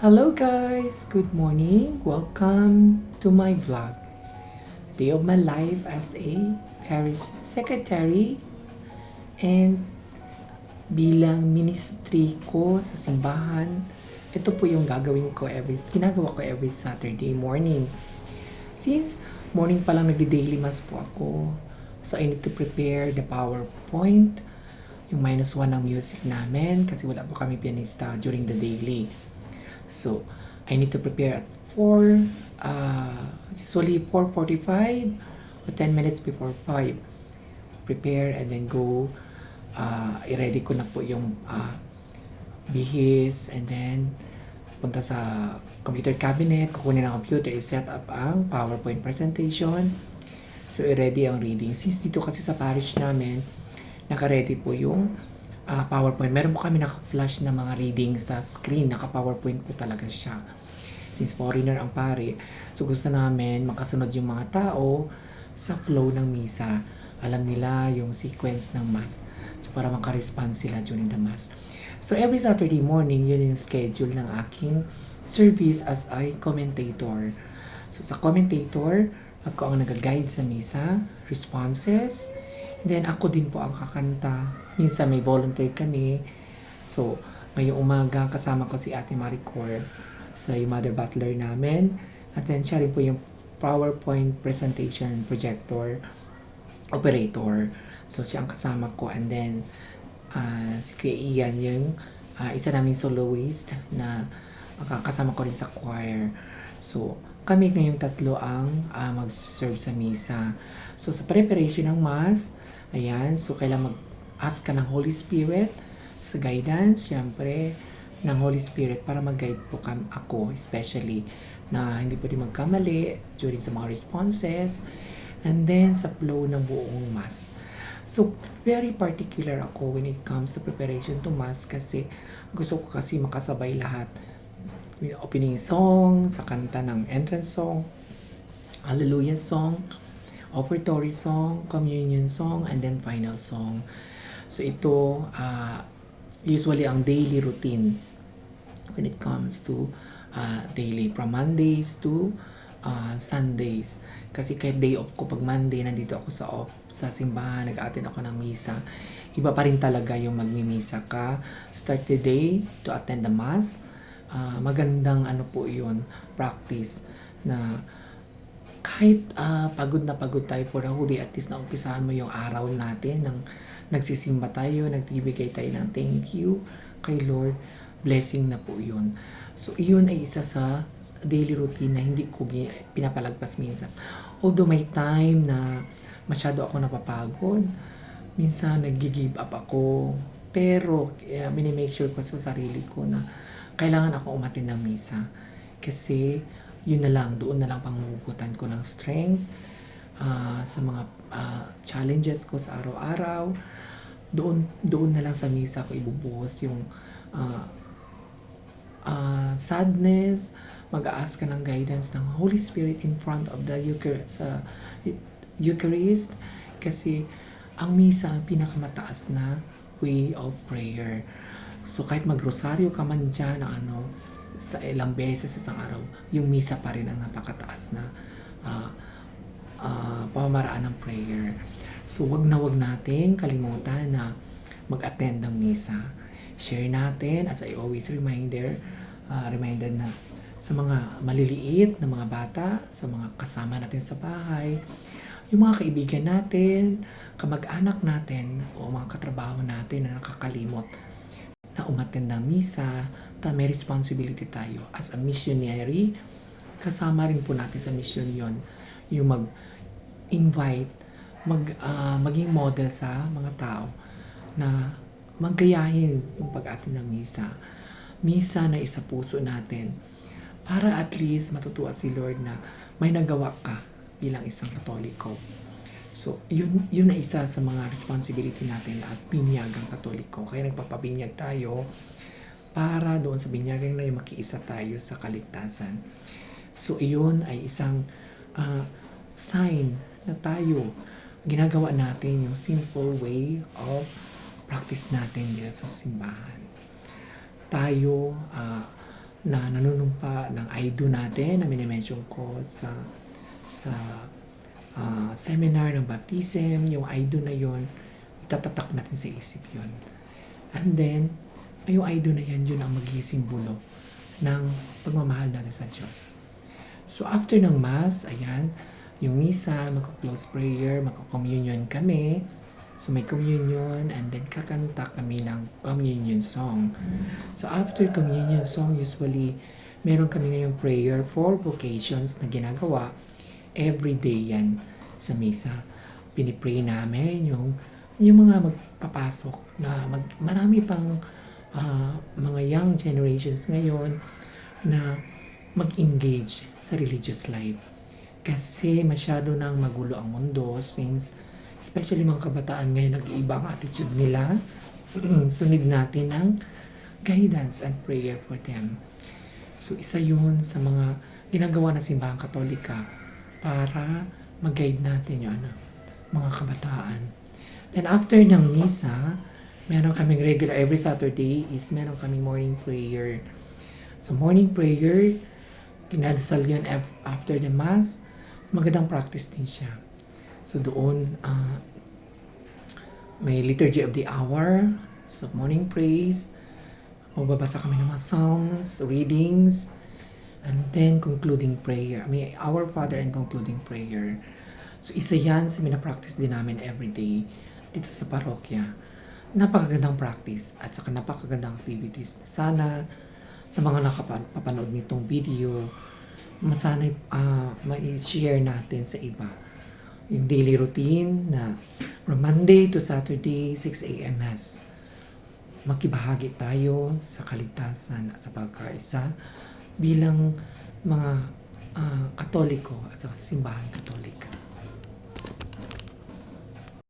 Hello guys, good morning. Welcome to my vlog. Day of my life as a parish secretary and bilang ministry ko sa simbahan. Ito po yung ginagawa ko every Saturday morning. Since morning pa lang nagdi-daily mass po ako, so I need to prepare the PowerPoint, yung -1 ng music namin kasi wala po kami pianista during the daily. So, I need to prepare at 4, usually 4:45 or 10 minutes before 5. Prepare and then go. I-ready ko na po yung bihis and then punta sa computer cabinet, kukunin ang computer, i-set up ang PowerPoint presentation. So, i-ready ang reading. Since dito kasi sa parish namin, naka-ready po yung PowerPoint. Meron po kami naka-flash na mga reading sa screen. Naka-PowerPoint po talaga siya. Since foreigner ang pare, so gusto namin makasunod yung mga tao sa flow ng misa. Alam nila yung sequence ng mass. So para maka-respond sila during the mass. So every Saturday morning, yun yung schedule ng aking service as a commentator. So sa commentator, ako ang nag-guide sa misa, responses, and then ako din po ang kakanta. Minsan may volunteer kami. So, ngayong umaga kasama ko si Ate Maricor sa yung mother butler namin. At then siya rin po yung PowerPoint presentation projector operator. So, siya ang kasama ko. And then, si Kuya Ian yung isa naming soloist na kasama ko rin sa choir. So, kami ngayong tatlo ang mag-serve sa misa. So, sa preparation ng mass, ayan, so kailangan mag-ask ka ng Holy Spirit sa guidance, syempre, ng Holy Spirit para mag-guide po ako, especially na hindi pwede magkamali during sa mga responses and then sa flow ng buong mass. So, very particular ako when it comes to preparation to mass kasi gusto ko kasi makasabay lahat. Opening song, sa kanta ng entrance song, hallelujah song, offertory song, communion song, and then final song. So ito, usually ang daily routine when it comes to daily, from Mondays to Sundays. Kasi kahit day off ko, pag Monday, nandito ako sa simbahan, nag-attend ako ng misa. Iba pa rin talaga yung magmimisa ka. Start the day to attend the mass. Magandang ano po yun, practice na kahit pagod na pagod tayo for a whole day, at least naumpisahan mo yung araw natin ng nagsisimba tayo, nagbibigay tayo ng thank you kay Lord. Blessing na po yun. So, yun ay isa sa daily routine na hindi ko pinapalagpas minsan. Although may time na masyado ako napapagod, minsan nag-give up ako, pero minimake sure ko sa sarili ko na kailangan ako umatin ng misa. Kasi yun na lang, doon na lang pangugutan ko ng strength sa mga challenges ko sa araw-araw. Doon na lang sa misa ko ibubuhos yung sadness, mag-a-ask ka ng guidance ng Holy Spirit in front of the Eucharist kasi ang misa ang pinakamataas na way of prayer. So kahit magrosaryo ka man dyan na sa ilang beses sa isang araw, yung misa pa rin ang napakataas na pamamaraan ng prayer. So wag natin kalimutan na mag-attend ng misa. Share natin, as I always reminded na sa mga maliliit na mga bata, sa mga kasama natin sa bahay, yung mga kaibigan natin, kamag-anak natin, o mga katrabaho natin na nakakalimot na umattend ng misa, may responsibility tayo as a missionary. Kasama rin po natin sa mission yon yung mag-invite, maging model sa mga tao na maggayahin yung pag-attend ng misa. Misa na isa puso natin para at least matutuwa si Lord na may nagawa ka bilang isang Katoliko. So, yun na isa sa mga responsibility natin as binyagang Katoliko. Kaya nagpapabinyag tayo para doon sa binyagang na yung makiisa tayo sa kaligtasan. So, iyon ay isang sign na tayo ginagawa natin yung simple way of practice natin dito sa simbahan. Tayo na nanunumpa ng I-do natin na minimension ko sa seminar ng baptism. Yung I-do na yon, itatatak natin sa isip yon. And then, yung I-do na yan, yun ang magiging simbolo ng pagmamahal natin sa Diyos. So after ng Mass, ayan, yung misa, magko-close prayer, magko-communion kami. So may communion and then kakanta kami ng communion song. So after communion song, usually meron kami ngayong prayer for vocations na ginagawa every day yan sa misa. Pinipray namin yung mga magpapasok na marami pang mga young generations ngayon na mag-engage sa religious life. Kasi masyado nang magulo ang mundo since especially mga kabataan ngayon nag-iiba ang attitude nila. Sunod natin ng guidance and prayer for them. So isa yun sa mga ginagawa ng Simbahang Katolika para mag-guide natin yung mga kabataan. Then after ng misa, meron kaming regular every Saturday is meron kaming morning prayer. So morning prayer, kinadasal yun after the Mass. Magandang practice din siya. So doon, may liturgy of the hour, so morning praise, magbabasa kami ng mga songs, readings, and then concluding prayer. May Our Father and concluding prayer. So isa yan sa minapractice din namin everyday dito sa parokya. Napakagandang practice at saka napakagandang activities. Sana sa mga nakapanood nitong video, masanay ma-share natin sa iba yung daily routine na from Monday to Saturday, 6 a.m. Mass. Makibahagi tayo sa kaligtasan at sa pagkaisa bilang mga Katoliko at sa Simbahang Katolika.